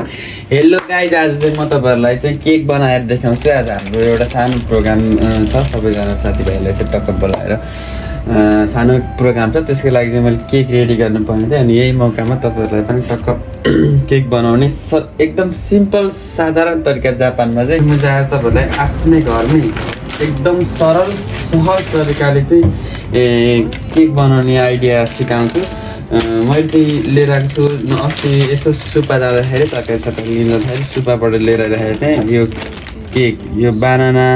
Hello guys, आज चाहिँ म तपाईँहरूलाई चाहिँ केक बनाएर देखाउँछु। आज हाम्रो एउटा सानो प्रोग्राम छ, सबैजना साथीभाइलाई चाहिँ टक्क बोलाएर सानो प्रोग्राम छ। त्यसको लागि चाहिँ मैले केक रेडी गर्नुपर्ने थियो। अनि यही मौकामा तपाईँहरूलाई पनि टक्क केक बनाउने एकदम सिम्पल साधारण तरिका जापानमा चाहिँ म जाएर तपाईँहरूलाई आफ्नै घरमै एकदम सरल सहज तरिकाले चाहिँ केक बनाउने आइडिया सिकाउँछु। मैले चाहिँ लिएर आएको छु। अस्ति यसो सुप्पा जाँदाखेरि तरकारी लिँदाखेरि सुप्पाबाट लिएर राखेको थिएँ यो केक। यो बनाना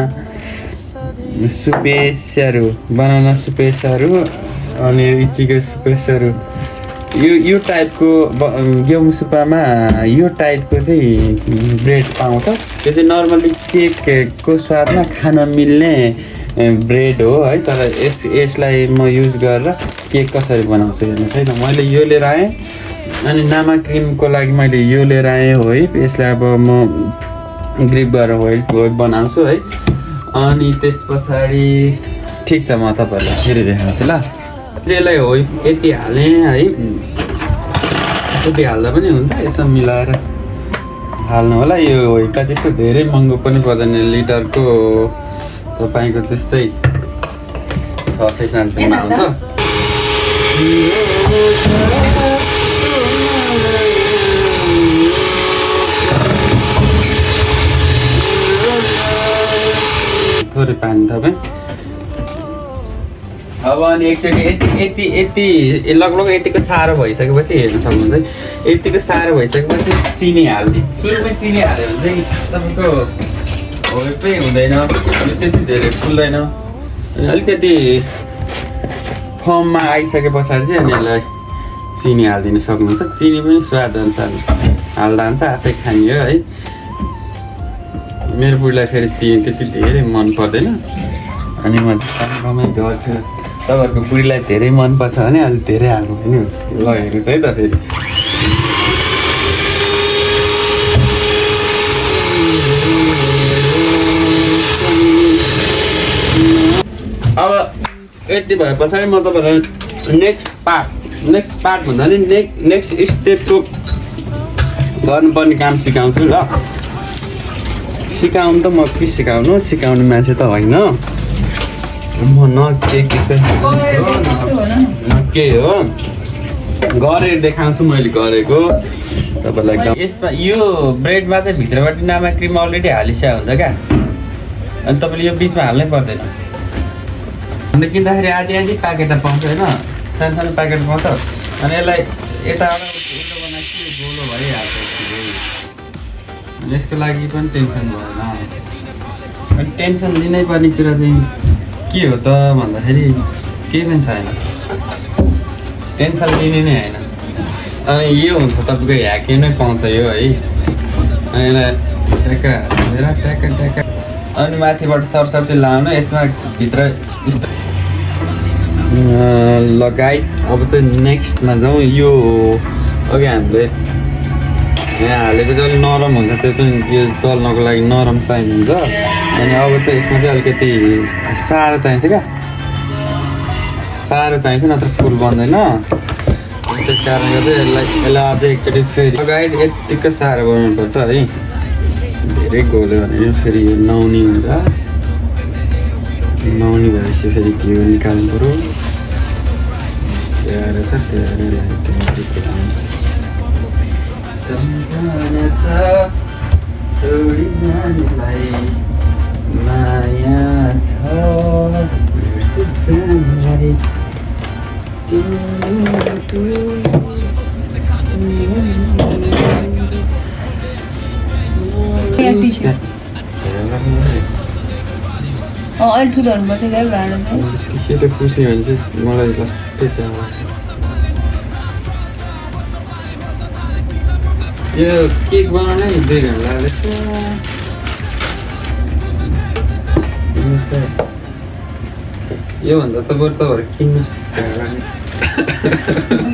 सुपेसहरू अनि इचिको सुपेसहरू यो टाइपको गेहूँ सुप्पामा यो टाइपको चाहिँ ब्रेड पाउँछ। यो चाहिँ नर्मली केकको स्वादमा खान मिल्ने ब्रेड हो है। तर यसलाई म युज गरेर केक कसरी बनाउँछु हेर्नुहोस् है त। मैले यो लिएर आएँ अनि नामा क्रिमको लागि मैले यो लिएर आएँ हो है। यसलाई अब म ग्रिप गरेर व्हाइट बनाउँछु है। अनि त्यस पछाडि ठिक छ, म तपाईँहरूलाई फेरि देखाउँछु ल। यसलाई हो यति हालेँ है, यति हाल्दा पनि हुन्छ। यसो मिलाएर हाल्नु होला। यो होइटा त्यस्तो धेरै महँगो पनि पर्दैन, लिटरको तपाईँको त्यस्तै 600-500 आउँछ। थोरै पानी थपेँ। अब अनि एकचोटि यति लगभग यतिको साह्रो भइसकेपछि हेर्न सक्नुहुन्छ। यतिको साह्रो भइसकेपछि चिनी हालिदिएँ। सुरुमै चिनी हाल्यो भने चाहिँ तपाईँको होइपै हुँदैन, यो त्यति धेरै फुल्दैन। अलिकति फर्ममा आइसके पछाडि चाहिँ अनि यसलाई चिनी हालिदिनु सक्नुहुन्छ। चिनी पनि स्वाद अनुसार हाल्दा हुन्छ, आफै खाने हो है। मेरो बुढीलाई फेरि चिनी त्यति धेरै मन पर्दैन अनि म चाहिँ कमै गर्छु। तपाईँहरूको बुढीलाई धेरै मनपर्छ भने अलिक धेरै हाल्नु पनि हुन्छ। ल हेर्नुहोस् है त फेरि। अब यति भए पछाडि म तपाईँहरूलाई नेक्स्ट पार्ट भन्दा नि नेक्स्ट स्टेपको गर्नुपर्ने काम सिकाउँछु ल। सिकाउनु त म के सिकाउने मान्छे त होइन म, न के हो गरेर देखाउँछु मैले गरेको तपाईँलाई। यसमा यो ब्रेडमा चाहिँ भित्रबाट नामा क्रिम अलरेडी हालिसकेको हुन्छ क्या। अनि तपाईँले यो बिचमा हाल्नै पर्दैन। अन्त किन्दाखेरि आधी प्याकेट पाउँछ होइन, सानो प्याकेट पाउँछ। अनि यसलाई यताबाट उल्टो बनाएपछि गोलो भइहाल्छ। अनि यसको लागि पनि टेन्सन भएन। अनि टेन्सन लिनै पर्ने कुरा चाहिँ के हो त भन्दाखेरि केही पनि छैन, टेन्सन लिने नै होइन। अनि यो हुन्छ तपाईँको ह्याके नै पाउँछ यो है। अनि यसलाई ट्याक्का अनि माथिबाट सरसर्ती लाउनु। यसमा भित्र लगाइ। अब चाहिँ नेक्स्टमा जाउँ। यो अघि हामीले यहाँ हालेको चाहिँ अलिक नरम हुन्छ, त्यो चाहिँ यो तल्नको लागि नरम चाहिन्छ। अनि अब चाहिँ यसमा चाहिँ अलिकति साह्रो चाहिन्छ क्या, साह्रो चाहिन्छ, नत्र फुल बन्दैन। त्यस कारणले गर्दा यसलाई अझै एकचोटि फेरि गाइड यत्तिकै साह्रो बनाउनुपर्छ है। धेरै गोल्यो भने फेरि यो नौनी हुन्छ। नौनी भएपछि फेरि घिउ निकाल्नु पऱ्यो। त्यहाँ छ माया छ अहिले ठुलो हुनुपर्छ क्या भाँडा चाहिँ। सेतो पुस्ने भने चाहिँ मलाई लास्टै चाहिन्छ। यो केक बनाउनै 2 घन्टा लाग्छ। योभन्दा त बरु तपाईँहरू किन्नुहोस्।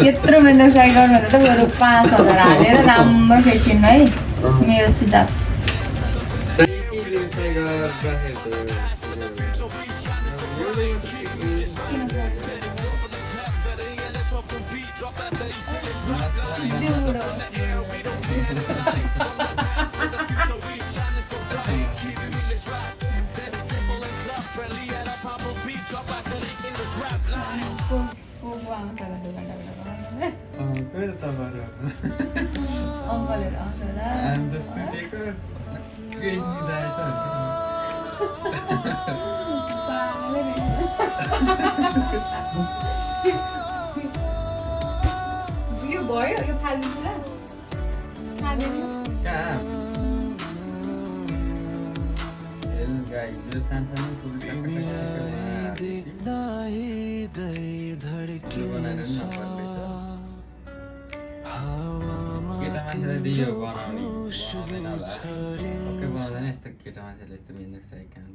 यत्रो मेहनत गर्नुभन्दा त बरु 5,000 हालेर राम्रो केक किन्नु है, मेरो सुझाव। को आउँछ होला दोकानबाट खोइ त तपाईँहरू अङ्कलहरू आउँछ होला हामी त सुतेको सबै निदाएछ पागलै रहेछ। यो भयो यो फालिदिन्छु ल फालिदिनु कहाँ गाई यो सानसानो फुल बनाएर केटा मान्छेलाई दियो बनाउने बनाउँदैन होला ओके बनाउँदैन यस्तो केटा मान्छेले यस्तो मिल्दैछ काम